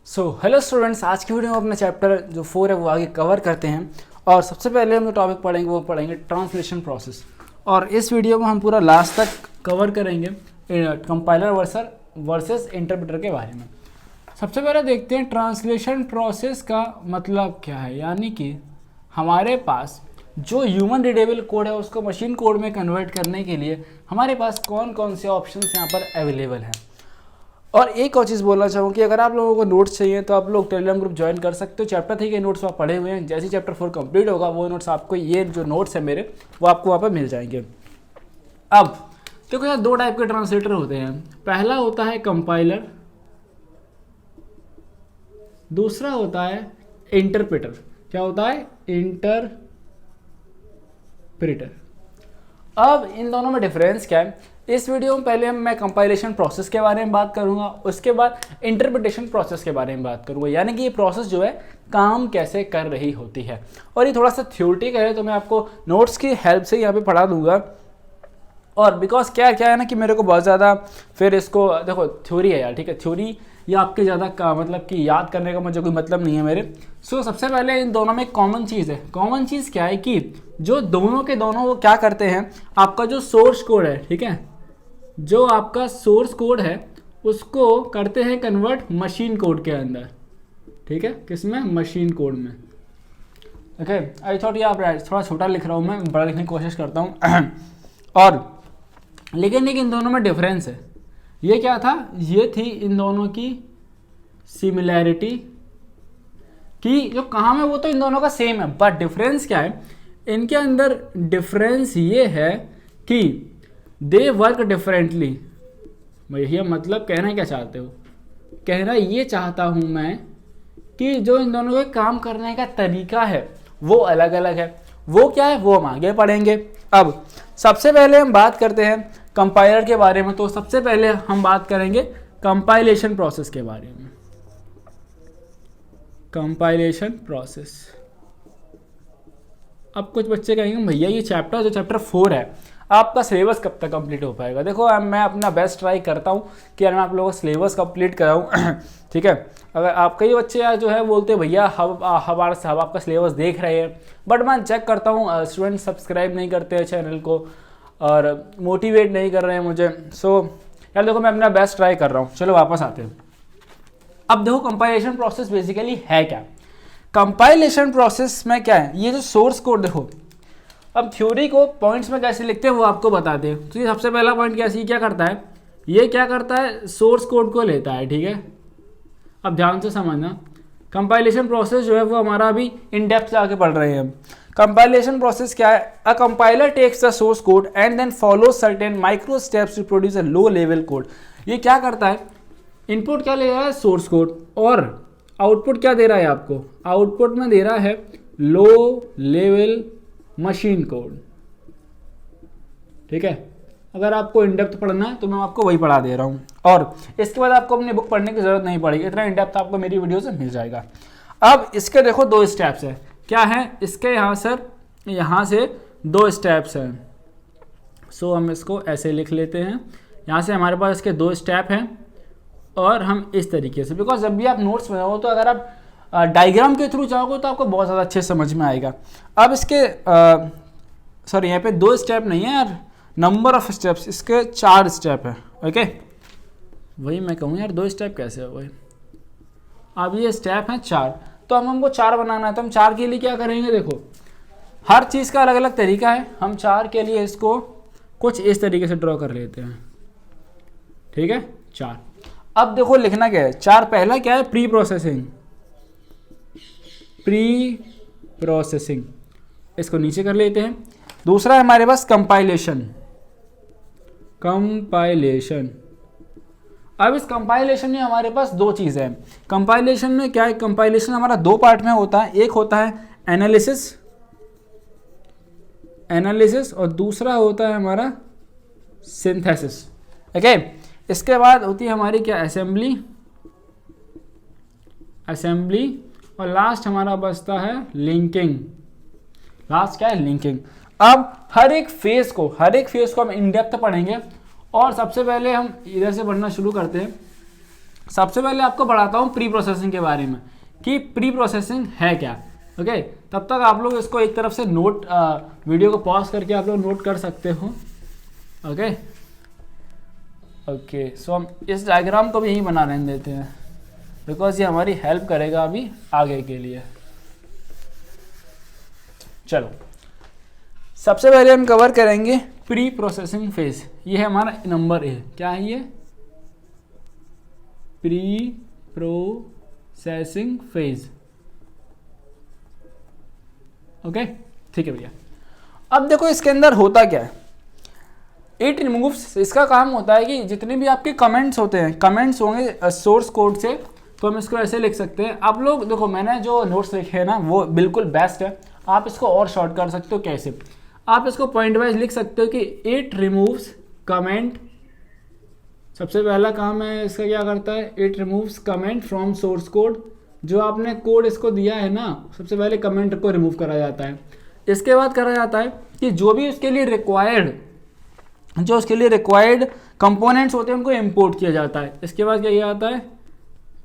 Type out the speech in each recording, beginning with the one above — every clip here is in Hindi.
हेलो स्टूडेंट्स, आज की वीडियो में अपना चैप्टर जो 4 है वो आगे कवर करते हैं। और सबसे पहले हम जो टॉपिक पढ़ेंगे वो पढ़ेंगे ट्रांसलेशन प्रोसेस। और इस वीडियो में हम पूरा लास्ट तक कवर करेंगे कंपाइलर वर्सेस इंटरप्रेटर के बारे में। सबसे पहले देखते हैं ट्रांसलेशन प्रोसेस का मतलब क्या है, यानी कि हमारे पास जो ह्यूमन रीडेबल कोड है उसको मशीन कोड में कन्वर्ट करने के लिए हमारे पास कौन कौन से ऑप्शंस यहाँ पर अवेलेबल हैं। और एक और चीज़ बोलना चाहूँ कि अगर आप लोगों को नोट्स चाहिए तो आप लोग टेलीग्राम ग्रुप ज्वाइन कर सकते हो। चैप्टर 3 के नोट्स आप पढ़े हुए हैं, जैसे चैप्टर 4 कंप्लीट होगा वो नोट्स आपको, ये जो नोट्स है मेरे, वो आपको वहाँ पर मिल जाएंगे। अब देखो यार, दो टाइप के ट्रांसलेटर होते हैं। पहला होता है कंपाइलर, दूसरा होता है इंटरप्रेटर। क्या होता है? इंटरप्रेटर। अब इन दोनों में डिफरेंस क्या है, इस वीडियो में पहले मैं कंपाइलेशन प्रोसेस के बारे में बात करूंगा, उसके बाद इंटरप्रिटेशन प्रोसेस के बारे में बात करूंगा, यानी कि ये प्रोसेस जो है काम कैसे कर रही होती है। और ये थोड़ा सा थ्योरेटिकल है तो मैं आपको नोट्स की हेल्प से यहाँ पे पढ़ा दूंगा। और बिकॉज क्या है ना कि मेरे को बहुत ज़्यादा फिर इसको देखो, थ्योरी है यार, ठीक है, थ्योरी या आपके ज़्यादा का मतलब कि याद करने का मुझे कोई मतलब नहीं है मेरे। सबसे पहले इन दोनों में एक कॉमन चीज़ है। कॉमन चीज़ क्या है कि जो दोनों के दोनों वो क्या करते हैं, आपका जो सोर्स कोड है, ठीक है, जो आपका सोर्स कोड है उसको करते हैं कन्वर्ट मशीन कोड के अंदर, ठीक है, किसमें? मशीन कोड में। ओके, आई थॉट ये आप थोड़ा छोटा लिख रहा हूँ, मैं बड़ा लिखने की कोशिश करता हूँ और लेकिन इन दोनों में डिफरेंस है। ये क्या था? ये थी इन दोनों की सिमिलैरिटी कि जो काम है वो तो इन दोनों का सेम है, बट डिफरेंस क्या है इनके अंदर? डिफरेंस ये है कि दे वर्क डिफरेंटली। भैया मतलब कहना क्या चाहते हो? कहना ये चाहता हूं मैं कि जो इन दोनों के काम करने का तरीका है वो अलग अलग है। वो क्या है वो हम आगे पढ़ेंगे। अब सबसे पहले हम बात करते हैं कंपाइलर के बारे में। तो सबसे पहले हम बात करेंगे कंपाइलेशन प्रोसेस के बारे में। Compilation process. अब कुछ बच्चे कहेंगे भैया ये चैप्टर जो चैप्टर 4 है आपका सिलेबस कब तक कंप्लीट हो पाएगा? देखो मैं अपना बेस्ट ट्राई करता हूँ कि यार मैं आप लोगों का सिलेबस कंप्लीट कराऊँ ठीक है। अगर आप कई बच्चे यार जो है बोलते हैं भैया हम आपका सिलेबस देख रहे हैं, बट मैं चेक करता हूँ स्टूडेंट सब्सक्राइब नहीं करते हैं चैनल को और मोटिवेट नहीं कर रहे हैं मुझे। यार देखो मैं अपना बेस्ट ट्राई कर रहा हूँ। चलो वापस आते हैं। अब देखो कंपाइलेशन प्रोसेस बेसिकली है क्या। कंपाइलेशन प्रोसेस में क्या है, ये जो सोर्स कोड देखो, अब थ्योरी को पॉइंट्स में कैसे लिखते हैं वो आपको बताते हैं। तो ये सबसे पहला पॉइंट क्या करता है, ये क्या करता है, सोर्स कोड को लेता है, ठीक है। अब ध्यान से समझना, कंपाइलेशन प्रोसेस जो है वो हमारा अभी इन डेप्थ से आगे पढ़ रहे हैं हम। कंपाइलेशन प्रोसेस क्या है? A compiler takes the source code and then follow certain micro steps to produce a low level code. ये क्या करता है, इनपुट क्या ले रहा है? सोर्स कोड, और आउटपुट क्या दे रहा है आपको? आउटपुट में दे रहा है लो लेवल मशीन कोड, ठीक है। अगर आपको इनडेप्थ पढ़ना है तो मैं आपको वही पढ़ा दे रहा हूँ, और इसके बाद आपको अपनी बुक पढ़ने की जरूरत नहीं पड़ेगी, इतना इनडेप्थ आपको मेरी वीडियो से मिल जाएगा। अब इसके देखो दो स्टेप्स है। क्या है इसके? यहाँ से दो स्टेप्स हैं। हम इसको ऐसे लिख लेते हैं। यहाँ से हमारे पास इसके दो स्टेप हैं और हम इस तरीके से, बिकॉज जब भी आप नोट्स बनाओ तो अगर आप डायग्राम के थ्रू जाओगे तो आपको बहुत ज़्यादा अच्छे समझ में आएगा। अब इसके सॉरी यहाँ पे दो स्टेप नहीं है यार, नंबर ऑफ स्टेप्स, इसके 4 स्टेप है। ओके, वही मैं कहूँ यार, 2 स्टेप कैसे हो गए? अब ये स्टेप हैं 4, तो हमको 4 बनाना है। तो हम 4 के लिए क्या करेंगे? देखो हर चीज़ का अलग अलग तरीका है। हम 4 के लिए इसको कुछ इस तरीके से ड्रॉ कर लेते हैं, ठीक है। 4। अब देखो लिखना क्या है, 4 पहला क्या है? प्री प्रोसेसिंग, इसको नीचे कर लेते हैं। दूसरा है हमारे पास कंपाइलेशन। अब इस कंपाइलेशन में हमारे पास 2 चीज़ें हैं। कंपाइलेशन में क्या है? कंपाइलेशन हमारा 2 पार्ट में होता है। एक होता है एनालिसिस और दूसरा होता है हमारा सिंथेसिस। ओके, इसके बाद होती है हमारी क्या? असेंबली और लास्ट हमारा बचता है लिंकिंग। लास्ट क्या है? लिंकिंग। अब हर एक फेज को हम इन डेप्थ पढ़ेंगे। और सबसे पहले हम इधर से पढ़ना शुरू करते हैं। सबसे पहले आपको बढ़ाता हूँ प्री प्रोसेसिंग के बारे में कि प्री प्रोसेसिंग है क्या। ओके, तब तक आप लोग इसको एक तरफ से नोट वीडियो को पॉज करके आप लोग नोट कर सकते हो। ओके ओके, सो हम इस डायग्राम को भी यहीं बना रहने देते हैं बिकॉज ये हमारी हेल्प करेगा अभी आगे के लिए। चलो, सबसे पहले हम कवर करेंगे प्री प्रोसेसिंग फेज। ये है हमारा नंबर ए। क्या है ये? Pre processing phase. ओके, ठीक है भैया। अब देखो इसके अंदर होता क्या है। इट रिमूव्स, इसका काम होता है कि जितने भी आपके कमेंट्स होते हैं, कमेंट्स होंगे सोर्स कोड से, तो हम इसको ऐसे लिख सकते हैं। आप लोग देखो, मैंने जो नोट्स लिखे हैं ना वो बिल्कुल बेस्ट है, आप इसको और शॉर्ट कर सकते हो। कैसे? आप इसको पॉइंट वाइज लिख सकते हो कि इट रिमूव्स कमेंट। सबसे पहला काम है इसका, क्या करता है? It removes comment from source code. जो आपने कोड इसको दिया है ना, सबसे पहले कमेंट को रिमूव करा जाता है। इसके बाद करा जाता है कि जो भी उसके लिए रिक्वायर्ड कंपोनेंट्स होते हैं उनको इंपोर्ट किया जाता है। इसके बाद क्या किया जाता है?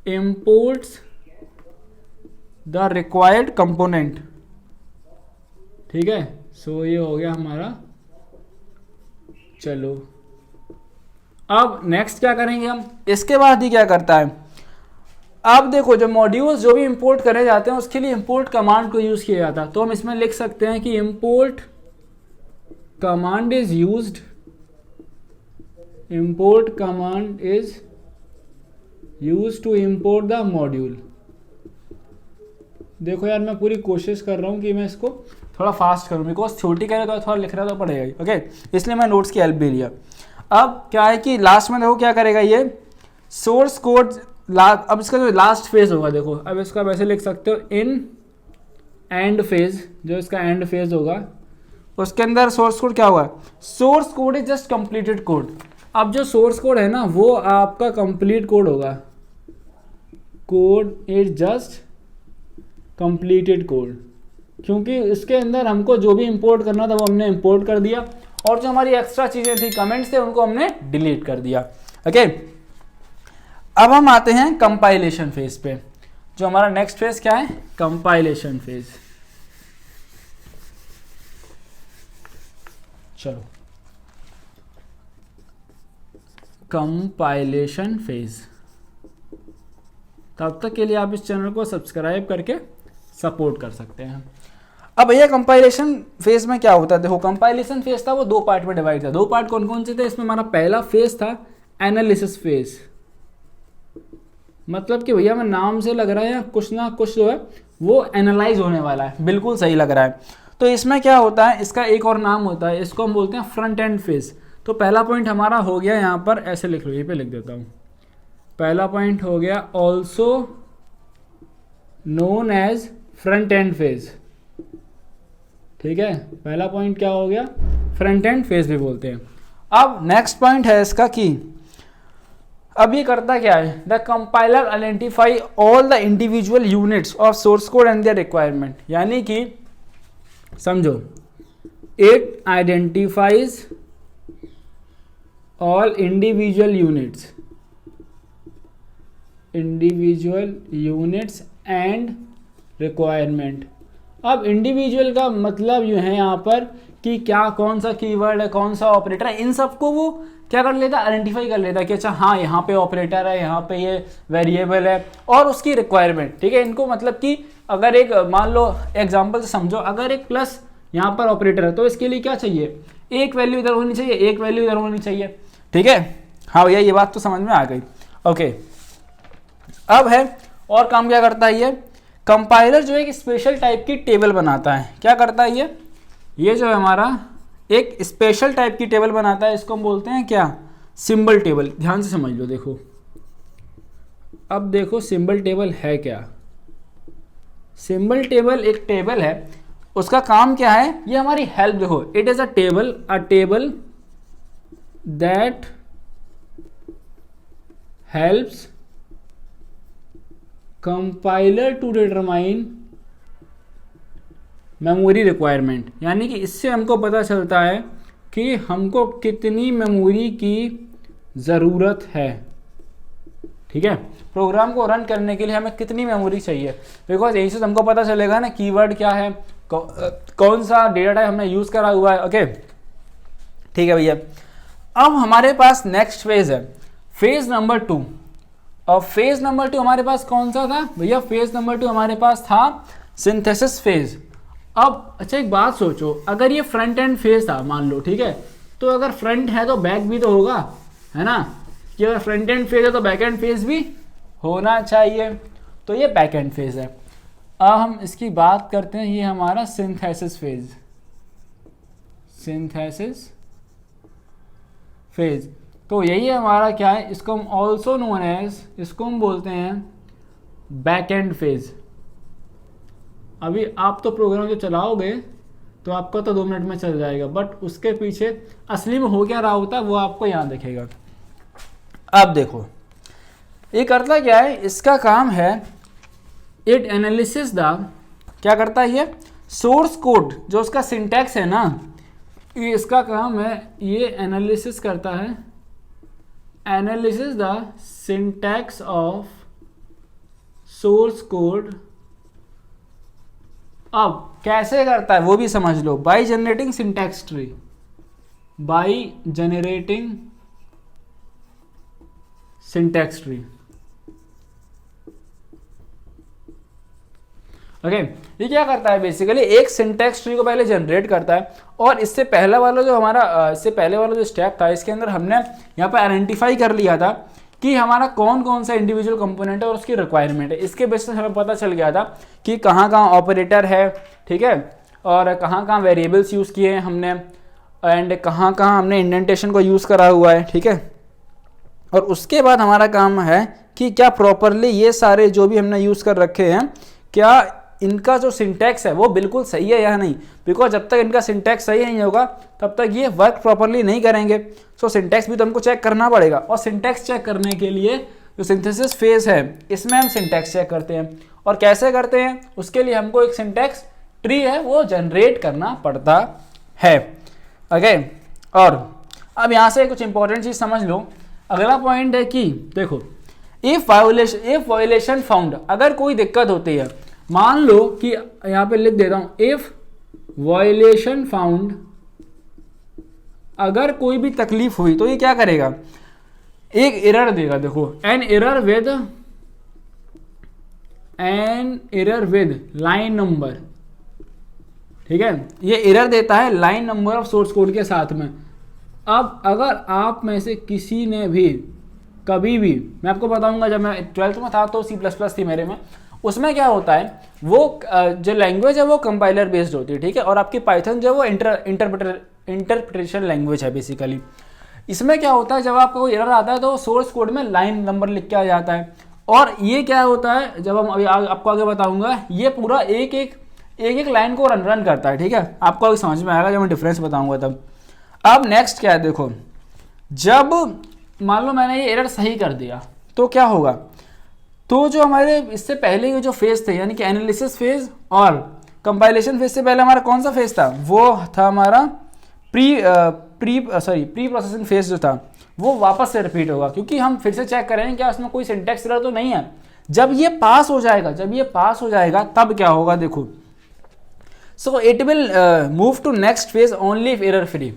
Imports the required component. ठीक है, सो ये हो गया हमारा। चलो, अब नेक्स्ट क्या करेंगे हम? इसके बाद ही क्या करता है? अब देखो, जो मॉड्यूल्स जो भी इंपोर्ट करे जाते हैं उसके लिए इंपोर्ट कमांड को यूज किया जाता है। तो हम इसमें लिख सकते हैं कि import command is used, import command is use to import the module. देखो यार, मैं पूरी कोशिश कर रहा हूँ कि मैं इसको थोड़ा फास्ट करूँ बिकॉज छोटी कह रहे तो थोड़ा लिख रहा तो पड़ेगा ही। ओके, इसलिए मैं नोट्स की हेल्प भी लिया। अब क्या है कि लास्ट में देखो क्या करेगा ये सोर्स कोड। अब इसका जो लास्ट फेज होगा, देखो अब इसका वैसे लिख सकते हो इन एंड फेज। जो इसका एंड फेज होगा उसके अंदर सोर्स कोड क्या होगा? Source code is just completed code. अब जो सोर्स कोड है ना वो आपका कंप्लीट कोड होगा। Code is just completed code, क्योंकि इसके अंदर हमको जो भी इंपोर्ट करना था वो हमने इंपोर्ट कर दिया और जो हमारी एक्स्ट्रा चीजें थी, कमेंट्स थे, उनको हमने डिलीट कर दिया। ओके, अब हम आते हैं कंपाइलेशन फेज पे। जो हमारा नेक्स्ट फेज क्या है? Compilation phase. चलो, कंपाइलेशन फेज। तब तक के लिए आप इस चैनल को सब्सक्राइब करके सपोर्ट कर सकते हैं। अब भैया कंपाइलेशन फेज में क्या होता है? देखो, कंपाइलेशन फेज था वो दो पार्ट में डिवाइड था। दो पार्ट कौन कौन से थे? इसमें हमारा पहला फेज था एनालिसिस फेज। मतलब कि भैया मैं नाम से लग रहा है कुछ ना कुछ जो है वो एनालाइज होने वाला है। बिल्कुल सही लग रहा है। तो इसमें क्या होता है, इसका एक और नाम होता है, इसको हम बोलते हैं फ्रंट एंड फेज। तो पहला पॉइंट हमारा हो गया, यहाँ पर ऐसे लिख लो, ये पे लिख देता हूँ। पहला पॉइंट हो गया also known as front end phase. ठीक है, पहला पॉइंट क्या हो गया? फ्रंट एंड फेज भी बोलते हैं। अब नेक्स्ट पॉइंट है इसका कि अब ये करता क्या है? The compiler identify all the individual units of source code and their requirement. यानी कि समझो, it identifies all individual units and requirement. अब इंडिविजुअल का मतलब यूँ है यहाँ पर कि क्या, कौन सा कीवर्ड है, कौन सा ऑपरेटर है, इन सबको वो क्या कर लेता है? आइडेंटिफाई कर लेता है कि अच्छा हाँ यहाँ पे ऑपरेटर है, यहाँ पे ये वेरिएबल है, और उसकी रिक्वायरमेंट। ठीक है, इनको मतलब कि अगर एक मान लो एग्जांपल से समझो, अगर एक प्लस यहाँ पर ऑपरेटर है तो इसके लिए क्या चाहिए? एक वैल्यू इधर होनी चाहिए, एक वैल्यू इधर होनी चाहिए। ठीक है, हाँ भैया ये बात तो समझ में आ गई। ओके, अब है और काम क्या करता है ये? कंपाइलर जो है एक स्पेशल टाइप की टेबल बनाता है। क्या करता है ये जो है हमारा एक स्पेशल टाइप की टेबल बनाता है। इसको हम बोलते हैं क्या? Symbol table. ध्यान से समझ लो। देखो, अब देखो सिंबल टेबल है क्या? सिंबल टेबल एक टेबल है, उसका काम क्या है? ये हमारी हेल्प। देखो, it is a table that helps compiler to determine memory requirement. यानी कि इससे हमको पता चलता है कि हमको कितनी मेमोरी की ज़रूरत है। ठीक है, प्रोग्राम को रन करने के लिए हमें कितनी मेमोरी चाहिए, बिकॉज यही से हमको पता चलेगा ना कीवर्ड क्या है, कौन सा डेटा टाइप हमने यूज करा हुआ है। ओके ठीक है भैया। अब हमारे पास नेक्स्ट फेज है, फेज नंबर 2। और फेज नंबर 2 हमारे पास कौन सा था भैया, फेज नंबर 2 हमारे पास था सिंथेसिस फेज। अब अच्छा एक बात सोचो, अगर ये फ्रंट एंड फेज था मान लो, ठीक है, तो अगर फ्रंट है तो बैक भी तो होगा, है ना, कि अगर फ्रंट एंड फेज है तो बैक एंड फेज भी होना चाहिए, तो ये बैक एंड फेज है। अब हम इसकी बात करते हैं, ये हमारा सिंथेसिस फेज, सिंथेसिस फेज, तो यही है हमारा क्या है, इसको हम ऑल्सो नोन एज, इसको हम बोलते हैं बैक एंड फेज। अभी आप तो प्रोग्राम जो चलाओगे तो आपका तो 2 मिनट में चल जाएगा, बट उसके पीछे असली में हो क्या रहा होता है वो आपको यहाँ दिखेगा। अब देखो ये करता क्या है, इसका काम है इट एनालिसिस द, क्या करता है ये, सोर्स कोड जो उसका सिंटैक्स है ना, ये इसका काम है, ये एनालिसिस करता है, analysis the syntax of source code. अब कैसे करता है वो भी समझ लो, by generating syntax tree, by generating syntax tree. Okay ये क्या करता है बेसिकली, एक सिंटैक्स ट्री को पहले जनरेट करता है, और इससे पहला वाला जो हमारा इससे पहले वाला जो स्टेप था, इसके अंदर हमने यहाँ पे आइडेंटिफाई कर लिया था कि हमारा कौन कौन सा इंडिविजुअल कंपोनेंट है और उसकी रिक्वायरमेंट है। इसके बेस से हमें पता चल गया था कि कहाँ कहाँ ऑपरेटर है, ठीक है, और कहाँ कहाँ वेरिएबल्स यूज़ किए हैं हमने, एंड कहाँ कहाँ हमने इंडेंटेशन को यूज़ करा हुआ है, ठीक है। और उसके बाद हमारा काम है कि क्या प्रॉपरली ये सारे जो भी हमने यूज़ कर रखे हैं, क्या इनका जो सिंटैक्स है वो बिल्कुल सही है या नहीं, बिकॉज जब तक इनका सिंटैक्स सही नहीं होगा तब तक ये वर्क प्रॉपरली नहीं करेंगे। सो सिंटैक्स भी तो हमको चेक करना पड़ेगा, और सिंटैक्स चेक करने के लिए जो सिंथेसिस फेज है इसमें हम सिंटैक्स चेक करते हैं। और कैसे करते हैं, उसके लिए हमको एक सिंटैक्स ट्री है वो जनरेट करना पड़ता है। ओके और अब यहाँ से कुछ इंपॉर्टेंट चीज़ समझ लो। अगला पॉइंट है कि देखो इफ वायोलेशन फाउंड, अगर कोई दिक्कत होती है, मान लो कि यहाँ पे लिख देता हूँ इफ वायोलेशन फाउंड, अगर कोई भी तकलीफ हुई तो ये क्या करेगा, एक एरर देगा। देखो an error with line number, ठीक है, ये एरर देता है line number of source code के साथ में। अब अगर आप में से किसी ने भी कभी भी, मैं आपको बताऊंगा, जब मैं 12th में था तो C++ थी मेरे में, उसमें क्या होता है वो जो लैंग्वेज है वो कंपाइलर बेस्ड होती है, ठीक है, और आपकी पाइथन जो है वो इंटरप्रिटेशन लैंग्वेज है बेसिकली। इसमें क्या होता है, जब आपको कोई एरर आता है तो सोर्स कोड में लाइन नंबर लिख के आ जाता है, और ये क्या होता है, जब हम अभी आपको आगे बताऊंगा, ये पूरा एक एक लाइन को रन करता है, ठीक है, आपको अभी समझ में आएगा जब मैं डिफरेंस बताऊंगा तब। अब नेक्स्ट क्या है, देखो जब मान लो मैंने ये एरर सही कर दिया तो क्या होगा, तो जो हमारे इससे पहले के जो फेज थे, यानी कि एनालिसिस फेज और कंपाइलेशन फेज से पहले हमारा कौन सा फेज था, वो था हमारा प्री प्रोसेसिंग फेज जो था, वो वापस से रिपीट होगा, क्योंकि हम फिर से चेक करेंगे क्या उसमें कोई सिंटैक्स एरर तो नहीं है। जब ये पास हो जाएगा तब क्या होगा, देखो so it will move to next phase only if error free.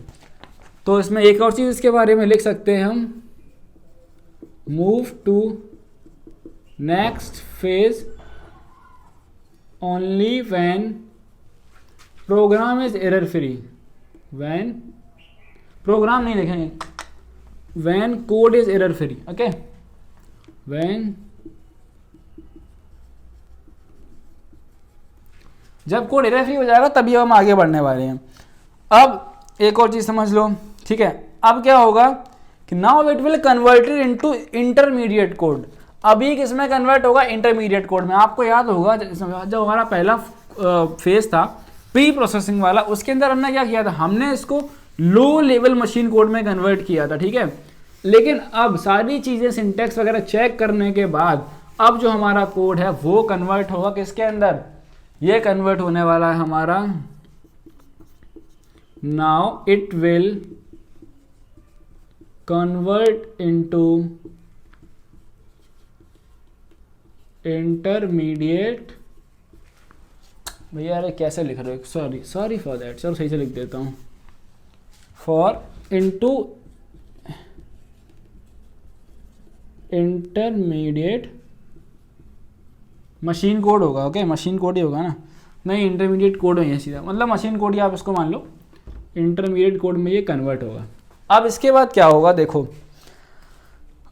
तो इसमें एक और चीज इसके बारे में लिख सकते हैं हम, move to next phase only when program is error free, when program नहीं लिखेंगे, when code is error free. Okay when, जब कोड एरर फ्री हो जाएगा तभी हम आगे बढ़ने वाले हैं। अब एक और चीज समझ लो, ठीक है, अब क्या होगा कि now it will converted into intermediate code. अभी किसमें कन्वर्ट होगा, इंटरमीडिएट कोड में। आपको याद होगा जब हमारा पहला फेज था प्री प्रोसेसिंग वाला, उसके अंदर हमने क्या किया था, हमने इसको लो लेवल मशीन कोड में कन्वर्ट किया था, ठीक है। लेकिन अब सारी चीजें सिंटैक्स वगैरह चेक करने के बाद अब जो हमारा कोड है वो कन्वर्ट होगा किसके अंदर, ये कन्वर्ट होने वाला है हमारा, now it will convert into intermediate, भैया अरे कैसे लिख रहे हो, सॉरी फॉर दैट, चलो सही से लिख देता हूँ, for into intermediate machine code होगा, ओके मशीन कोड ही होगा ना, नहीं इंटरमीडिएट कोड है सीधा, मतलब मशीन कोड ही आप इसको मान लो, इंटरमीडिएट कोड में ये कन्वर्ट होगा। अब इसके बाद क्या होगा देखो,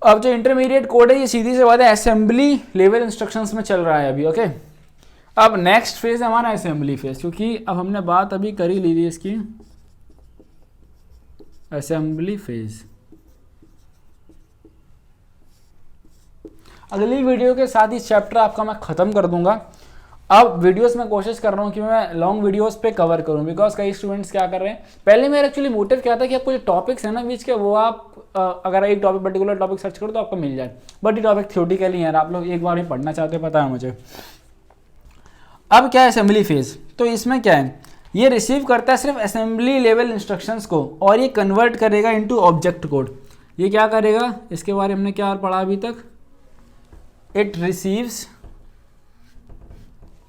अब जो इंटरमीडिएट कोड है ये सीधी से बात है असेंबली लेवल इंस्ट्रक्शंस में चल रहा है अभी, ओके। अब नेक्स्ट फेज है हमारा असेंबली फेज, क्योंकि अब हमने बात अभी कर ही ली थी इसकी, असेंबली फेज। अगली वीडियो के साथ ही चैप्टर आपका मैं ख़त्म कर दूंगा। अब वीडियोस में कोशिश कर रहा हूँ कि मैं लॉन्ग वीडियोस पे कवर करूँ, बिकॉज कई स्टूडेंट्स क्या कर रहे हैं, पहले मेरा एक्चुअली मोटिव क्या था कि आपको जो टॉपिक्स है ना बीच के, वो आप अगर एक टॉपिक पर्टिकुलर टॉपिक सर्च करो तो आपको मिल जाए, बट ये टॉपिक थ्योरेटिकली है, आप लोग एक बार ही पढ़ना चाहते हो, पता है मुझे। अब क्या है असेंबली फेज, तो इसमें क्या है, ये रिसीव करता है सिर्फ असेंबली लेवल इंस्ट्रक्शंस को और ये कन्वर्ट करेगा इनटू ऑब्जेक्ट कोड। ये क्या करेगा, इसके बारे में हमने क्या पढ़ा अभी तक, इट रिसीव्स,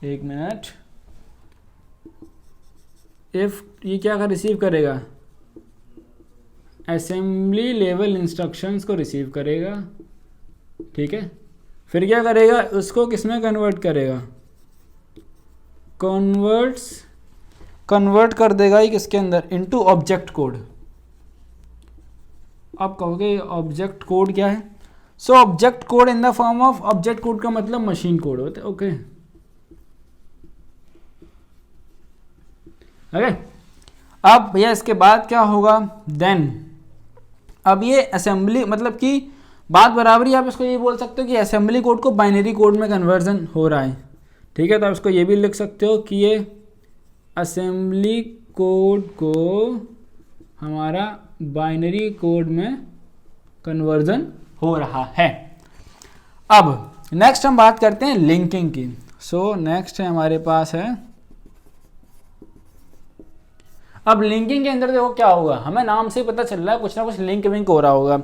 एक मिनट, इफ ये क्या रिसीव करेगा, असेंबली लेवल इंस्ट्रक्शंस को रिसीव करेगा, ठीक है। फिर क्या करेगा, उसको किसमें कन्वर्ट करेगा, कन्वर्ट कर देगा ये किसके अंदर, इनटू ऑब्जेक्ट कोड। आप कहोगे ऑब्जेक्ट कोड क्या है, so object code in the form of, object code का मतलब मशीन कोड होता है, ओके ओके। अब भैया इसके बाद क्या होगा, देन अब ये असेंबली मतलब कि बात बराबरी, आप इसको ये बोल सकते हो कि असेंबली कोड को बाइनरी कोड में कन्वर्जन हो रहा है, ठीक है। तो आप इसको ये भी लिख सकते हो कि ये असेंबली कोड को हमारा बाइनरी कोड में कन्वर्जन हो रहा है। अब नेक्स्ट हम बात करते हैं लिंकिंग की। सो नेक्स्ट है हमारे पास है, अब लिंकिंग के अंदर देखो क्या होगा, हमें नाम से ही पता चल रहा है कुछ ना कुछ लिंक विंक हो रहा होगा।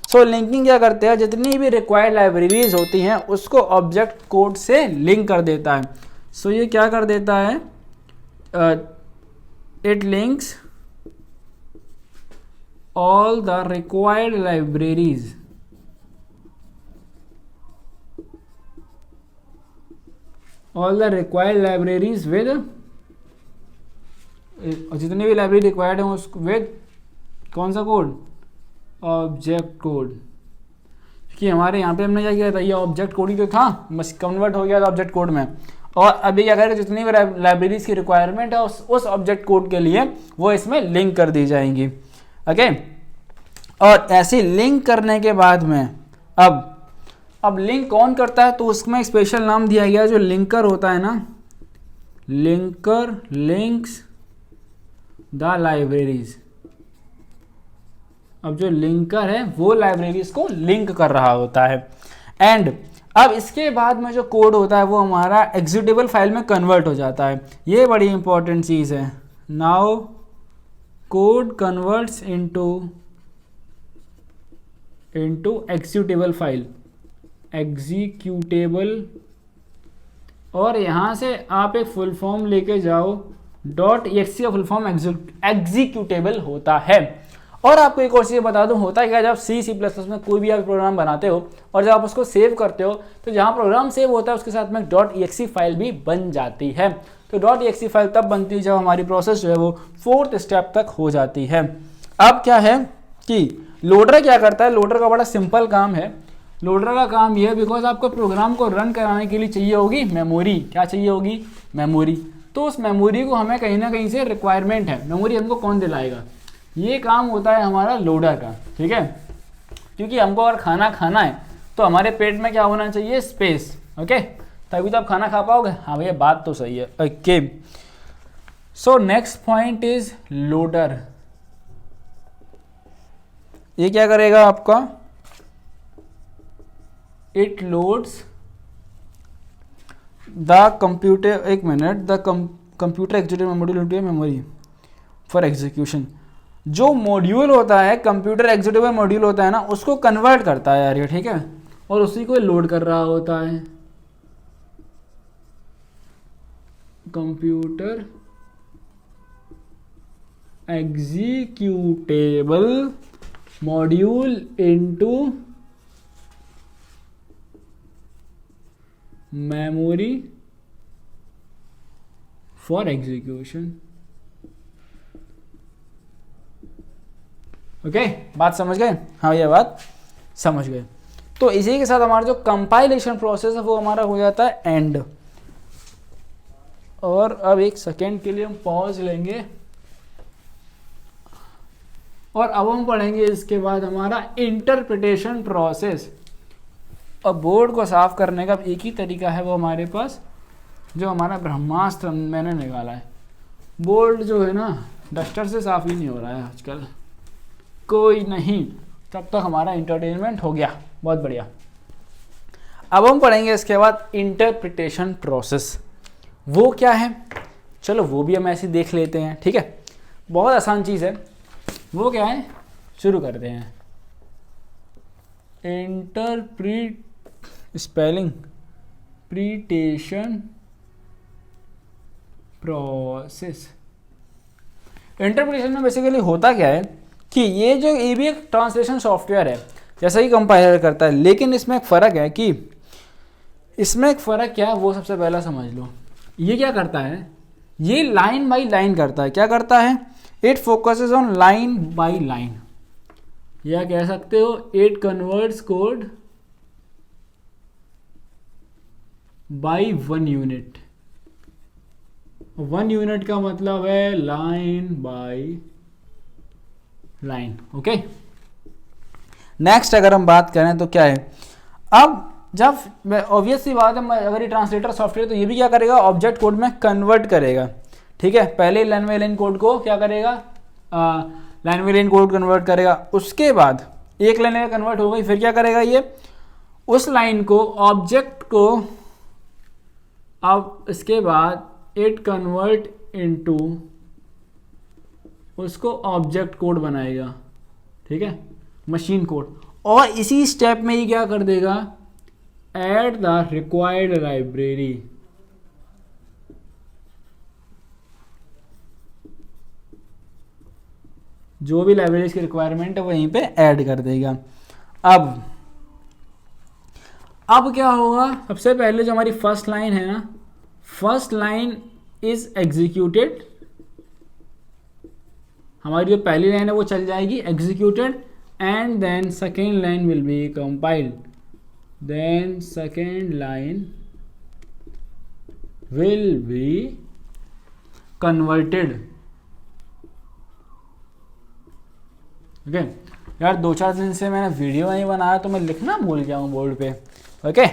सो लिंकिंग क्या करते हैं, जितनी भी रिक्वायर्ड लाइब्रेरीज होती हैं उसको ऑब्जेक्ट कोड से लिंक कर देता है। सो ये क्या कर देता है, it links all the required libraries, with, जितनी भी लाइब्रेरी रिक्वायर्ड है उसको विद कौन सा कोड, ऑब्जेक्ट कोड। कि हमारे यहाँ पे हमने क्या किया था, ये ऑब्जेक्ट कोड ही तो था, बस कन्वर्ट हो गया था ऑब्जेक्ट कोड में, और अभी क्या करें, जितनी भी लाइब्रेरीज की रिक्वायरमेंट है उस ऑब्जेक्ट कोड के लिए वो इसमें लिंक कर दी जाएंगी, ओके। और ऐसे लिंक करने के बाद में अब लिंक कौन करता है, तो उसमें एक स्पेशल नाम दिया गया, जो लिंकर होता है ना, लिंकर लिंक्स द लाइब्रेरीज। अब जो लिंकर है वो लाइब्रेरीज को लिंक कर रहा होता है। एंड अब इसके बाद में जो कोड होता है वो हमारा एग्जीक्यूटेबल फाइल में कन्वर्ट हो जाता है। ये बड़ी इंपॉर्टेंट चीज़ है। Now code converts into executable file, executable, और यहाँ से आप एक फुल फॉर्म लेके जाओ, .exe का फुल फॉर्म एग्जीक्यूटेबल होता है। और आपको एक और चीज़ बता दूं, होता है क्या, जब C++ में कोई भी आप प्रोग्राम बनाते हो और जब आप उसको सेव करते हो तो जहाँ प्रोग्राम सेव होता है उसके साथ में .exe फाइल भी बन जाती है। तो .exe फाइल तब बनती है जब हमारी प्रोसेस जो है वो 4th स्टेप तक हो जाती है। अब क्या है कि लोडर क्या करता है, लोडर का बड़ा सिंपल काम है। लोडर का काम ये है, बिकॉज आपको प्रोग्राम को रन कराने के लिए चाहिए होगी मेमोरी। क्या चाहिए होगी, मेमोरी। तो उस मेमोरी को हमें कहीं ना कहीं से रिक्वायरमेंट है, मेमोरी हमको कौन दिलाएगा, ये काम होता है हमारा लोडर का, ठीक है। क्योंकि हमको अगर खाना खाना है तो हमारे पेट में क्या होना चाहिए, स्पेस, ओके, तभी तो आप खाना खा पाओगे। हाँ भैया बात तो सही है, okay. So next point is loader. ये क्या करेगा आपका, इट लोड्स द कंप्यूटर, एक minute, the computer executive module into memory for execution. जो मॉड्यूल होता है, कंप्यूटर एग्जीक्यूटिव मॉड्यूल होता है ना, उसको कन्वर्ट करता है यार ये, ठीक है, और उसी को लोड कर रहा होता है। Computer executable module into memory for execution. Okay, बात समझ गए? हाँ, ये बात समझ गए। तो इसी के साथ हमारा जो कंपाइलेशन प्रोसेस है वो हमारा हो जाता है एंड। और अब एक सेकेंड के लिए हम पॉज लेंगे और अब हम पढ़ेंगे इसके बाद हमारा इंटरप्रिटेशन प्रोसेस। अब बोर्ड को साफ करने का एक ही तरीका है वो हमारे पास, जो हमारा ब्रह्मास्त्र मैंने निकाला है। बोर्ड जो है ना डस्टर से साफ ही नहीं हो रहा है आजकल। कोई नहीं, तब तक हमारा इंटरटेनमेंट हो गया, बहुत बढ़िया। अब हम पढ़ेंगे इसके बाद इंटरप्रिटेशन प्रोसेस। वो क्या है, चलो वो भी हम ऐसे देख लेते हैं, ठीक है। बहुत आसान चीज़ है। वो क्या है, शुरू करते हैं। Interpretation process. इंटरप्रिटेशन में बेसिकली होता क्या है कि ये भी एक ट्रांसलेशन सॉफ्टवेयर है जैसा कि कंपाइलर करता है, लेकिन इसमें एक फ़र्क है कि इसमें एक फ़र्क क्या है वो सबसे पहला समझ लो। ये क्या करता है, ये लाइन बाय लाइन करता है। क्या करता है, it focuses on line by line, या कह सकते हो it converts code by one unit. One unit का मतलब है line by line. Okay, next अगर हम बात करें तो क्या है, अब जब ऑब्वियस सी बात है, अगर ये ट्रांसलेटर सॉफ्टवेयर तो ये भी क्या करेगा, ऑब्जेक्ट कोड में कन्वर्ट करेगा, ठीक है। पहले लाइन बाय लाइन कोड को क्या करेगा, line by line code convert करेगा। उसके बाद एक लाइन में कन्वर्ट हो गई, फिर क्या करेगा ये, उस लाइन को ऑब्जेक्ट को, अब इसके बाद इट कन्वर्ट इनटू, उसको ऑब्जेक्ट कोड बनाएगा, ठीक है, मशीन कोड। और इसी स्टेप में ही क्या कर देगा, ऐड द रिक्वायर्ड लाइब्रेरी। जो भी लाइब्रेरीज की रिक्वायरमेंट है वहीं पे ऐड कर देगा। अब क्या होगा, सबसे पहले जो हमारी फर्स्ट लाइन है ना, फर्स्ट लाइन इज एग्जीक्यूटेड। हमारी जो पहली लाइन है वो चल जाएगी executed, and then second line will be compiled, then second line will be converted. Okay यार, 2-4 दिन से मैंने वीडियो नहीं बनाया तो मैं लिखना भूल गया हूँ बोर्ड पे। ओके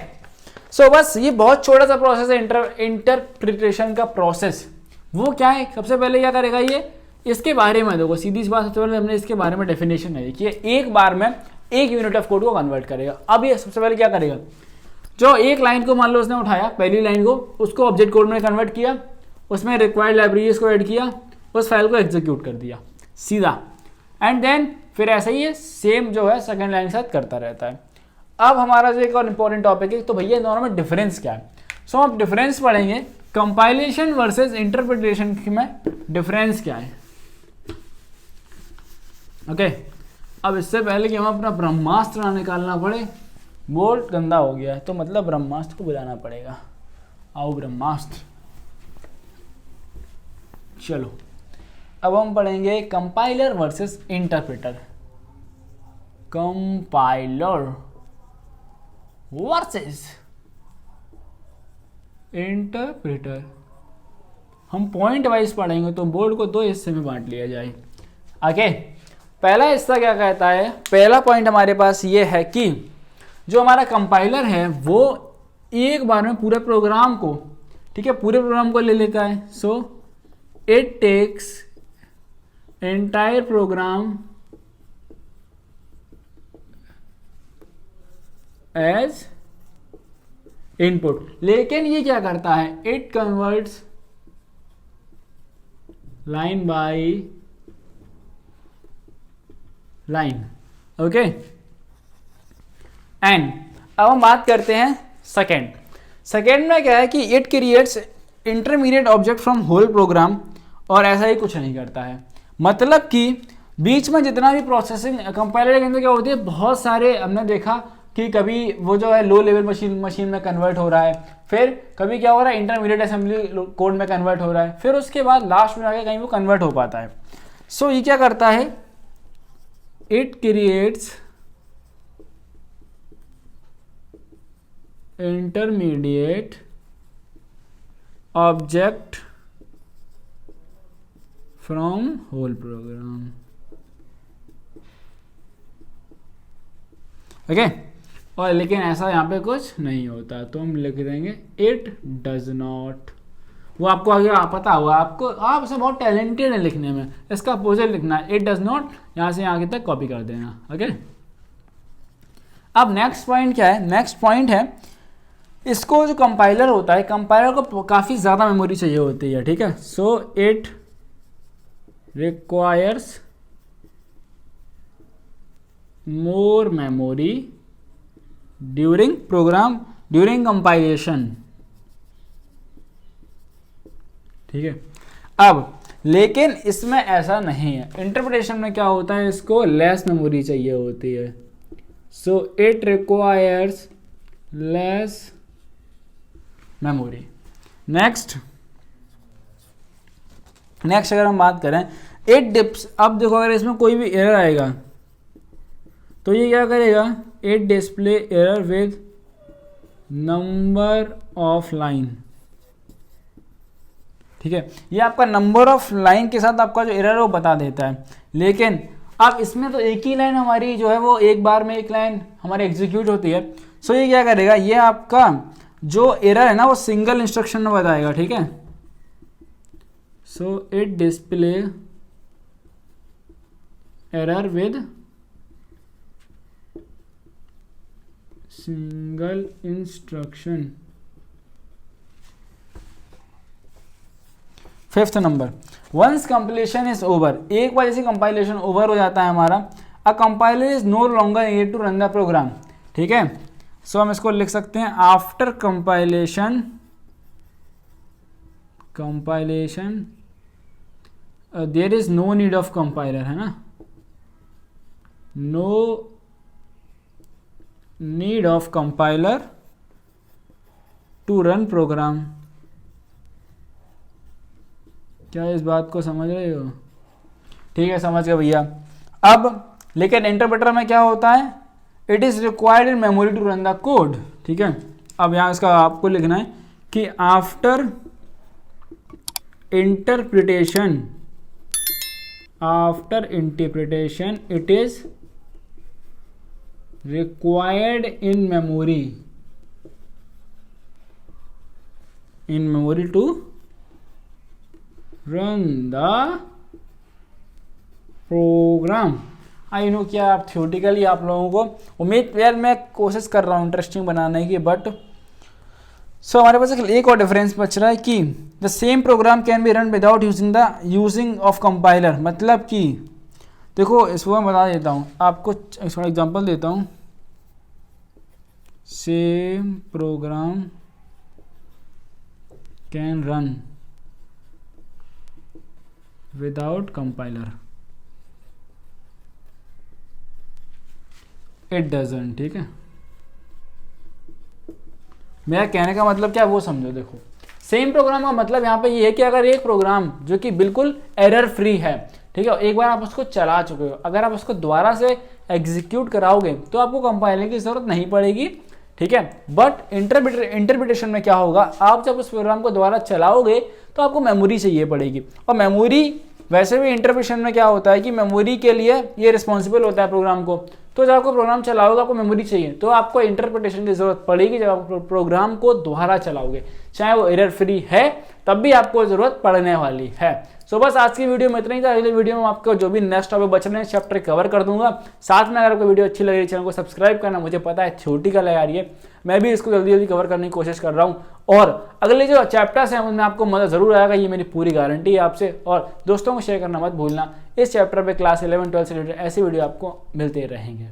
सो बस ये बहुत छोटा सा प्रोसेस है इंटरप्रिटेशन का प्रोसेस। वो क्या है, सबसे पहले क्या करेगा ये, इसके बारे में देखो, सीधी सी बात, सबसे पहले हमने इसके बारे में डेफिनेशन है कि एक बार में एक यूनिट ऑफ कोड को कन्वर्ट करेगा। अब ये सबसे पहले क्या करेगा, जो एक लाइन को मान लो उसने उठाया, पहली लाइन को, उसको ऑब्जेक्ट कोड में कन्वर्ट किया, उसमें रिक्वायर्ड लाइब्रेरीज को ऐड किया, उस फाइल को एग्जीक्यूट कर दिया सीधा, एंड देन फिर ऐसा ही है सेम जो है सेकेंड लाइन के साथ करता रहता है। अब हमारा जो एक और इम्पॉर्टेंट टॉपिक है, तो भैया दोनों में डिफरेंस क्या है। सो हम डिफरेंस पढ़ेंगे, कंपाइलेशन वर्सेस इंटरप्रिटेशन में डिफरेंस क्या है। ओके अब इससे पहले कि हम अपना ब्रह्मास्त्र ना निकालना पड़े, बोर्ड गंदा हो गया है तो मतलब ब्रह्मास्त्र को बुलाना पड़ेगा। आओ ब्रह्मास्त्र। चलो अब हम पढ़ेंगे compiler versus interpreter. Compiler versus interpreter. हम पॉइंट वाइज पढ़ेंगे तो बोर्ड को 2 हिस्से में बांट लिया जाए। ओके पहला हिस्सा क्या कहता है, पहला पॉइंट हमारे पास ये है कि जो हमारा कंपाइलर है वो एक बार में पूरे प्रोग्राम को, ठीक है, पूरे प्रोग्राम को ले लेता है। So it takes entire program as input, लेकिन ये क्या करता है, it converts line by line. Okay and अब हम बात करते हैं सेकेंड में क्या है कि it creates intermediate object from whole program, और ऐसा ही कुछ नहीं करता है। मतलब कि बीच में जितना भी प्रोसेसिंग कंपाइलर के अंदर क्या होती है, बहुत सारे हमने देखा कि कभी वो जो है लो लेवल मशीन में कन्वर्ट हो रहा है, फिर कभी क्या हो रहा है इंटरमीडिएट असेंबली कोड में कन्वर्ट हो रहा है, फिर उसके बाद लास्ट में आके कहीं वो कन्वर्ट हो पाता है। सो ये क्या करता है, it creates intermediate object from whole program. Okay और लेकिन ऐसा यहाँ पे कुछ नहीं होता, तो हम लिख देंगे इट डज नॉट। वो आपको आगे पता होगा, आपको आप इसे बहुत टैलेंटेड है लिखने में, इसका अपोजिट लिखना है, इट डज नॉट, यहाँ से आगे तक कॉपी कर देना। ओके अब नेक्स्ट पॉइंट क्या है, नेक्स्ट पॉइंट है इसको जो कंपाइलर होता है, कंपाइलर को काफ़ी ज़्यादा मेमोरी चाहिए होती है, ठीक है। So it requires more memory during compilation, ठीक है। अब लेकिन इसमें ऐसा नहीं है, इंटरप्रिटेशन में क्या होता है, इसको लेस मेमोरी चाहिए होती है। So it requires less memory. Next अगर हम बात करें इट डिप्स, अब देखो अगर इसमें कोई भी एरर आएगा तो ये क्या करेगा, it display error with number of line, ठीक है। ये आपका नंबर ऑफ लाइन के साथ आपका जो एरर है वो बता देता है। लेकिन अब इसमें तो एक ही लाइन हमारी जो है वो एक बार में एक लाइन हमारी एग्जीक्यूट होती है। सो ये क्या करेगा, ये आपका जो एरर है ना वो सिंगल इंस्ट्रक्शन में बताएगा, ठीक है। So it display error with single instruction. Fifth number, once compilation is over, एक बार जैसे कंपाइलेशन ओवर हो जाता है हमारा, a compiler is no longer needed to run the program, ठीक है। सो हम इसको लिख सकते हैं after compilation there is no need of compiler, है ना, no need of compiler to run program. क्या इस बात को समझ रहे हो, ठीक है, समझ गए भैया। अब लेकिन इंटरप्रेटर में क्या होता है, it is required in memory to run the code, ठीक है। अब यहां इसका आपको लिखना है कि after interpretation it is required in memory to run the program। I know क्या आप थियोटिकली आप लोगों को उम्मीद, यार मैं कोशिश कर रहा हूँ इंटरेस्टिंग बनाने की, बट सो हमारे पास एक और डिफरेंस बच रहा है कि the same programme can be run without using of compiler. मतलब कि देखो इसको मैं बता देता हूँ आपको, इसका एग्जांपल देता हूँ। Same programme can run without compiler, it doesn't, ठीक है। मेरा कहने का मतलब क्या वो समझो। देखो सेम प्रोग्राम का मतलब यहाँ पे ये है कि अगर एक प्रोग्राम जो कि बिल्कुल एरर फ्री है, ठीक है, एक बार आप उसको चला चुके हो, अगर आप उसको दोबारा से एग्जीक्यूट कराओगे तो आपको कंपाइलर की जरूरत नहीं पड़ेगी, ठीक है। बट इंटरप्रिटेशन में क्या होगा, आप जब उस प्रोग्राम को दोबारा चलाओगे तो आपको मेमोरी चाहिए पड़ेगी, और मेमोरी वैसे भी इंटरप्रिटेशन में क्या होता है कि मेमोरी के लिए ये रिस्पॉन्सिबल होता है प्रोग्राम को। तो जब आपको प्रोग्राम चलाओगे आपको मेमोरी चाहिए, तो आपको इंटरप्रिटेशन की जरूरत पड़ेगी जब आप प्रोग्राम को दोबारा चलाओगे, चाहे वो एरर फ्री है तब भी आपको जरूरत पड़ने वाली है। सो बस आज की वीडियो में इतना ही था। अगली वीडियो में आपको जो भी नेक्स्ट टॉपिक बच रहे हैं चैप्टर कवर कर दूंगा। साथ में अगर आपको वीडियो अच्छी लग रही है चैनल को सब्सक्राइब करना, मुझे पता है छोटी का लगा रही है, मैं भी इसको जल्दी जल्दी कवर करने की कोशिश कर रहा हूँ, और अगले जो चैप्टर्स हैं उनमें आपको मजा जरूर आएगा, ये मेरी पूरी गारंटी है आपसे। और दोस्तों को शेयर करना मत भूलना। इस चैप्टर पे क्लास 11 12 से रिलेटेड ऐसी वीडियो आपको मिलते रहेंगे।